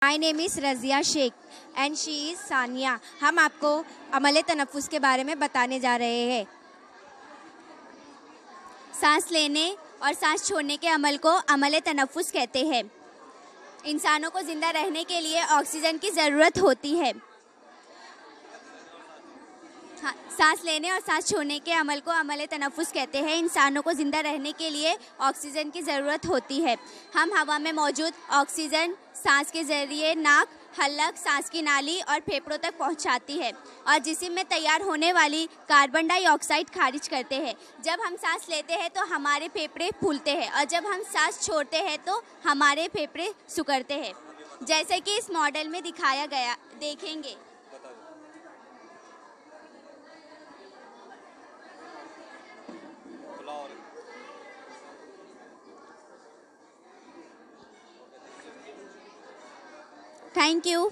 My name is Razia Shaikh and she is Sania. हम आपको अमल तनफ़ुस के बारे में बताने जा रहे हैं। सांस लेने और सांस छोड़ने के अमल को अमल तनफ़ुस कहते हैं। इंसानों को ज़िंदा रहने के लिए ऑक्सीजन की ज़रूरत होती है। हाँ, सांस लेने और सांस छोड़ने के अमल को अमल तनफ़ुस कहते हैं। इंसानों को ज़िंदा रहने के लिए ऑक्सीजन की ज़रूरत होती है। हम हवा में मौजूद ऑक्सीजन सांस के ज़रिए नाक, हलक, सांस की नाली और फेफड़ों तक पहुंचाती है और जिस्म में तैयार होने वाली कार्बन डाइऑक्साइड खारिज करते हैं। जब हम सांस लेते हैं तो हमारे फेफड़े फूलते हैं और जब हम सांस छोड़ते हैं तो हमारे फेफड़े सिकुड़ते हैं, जैसे कि इस मॉडल में दिखाया गया देखेंगे। Thank you.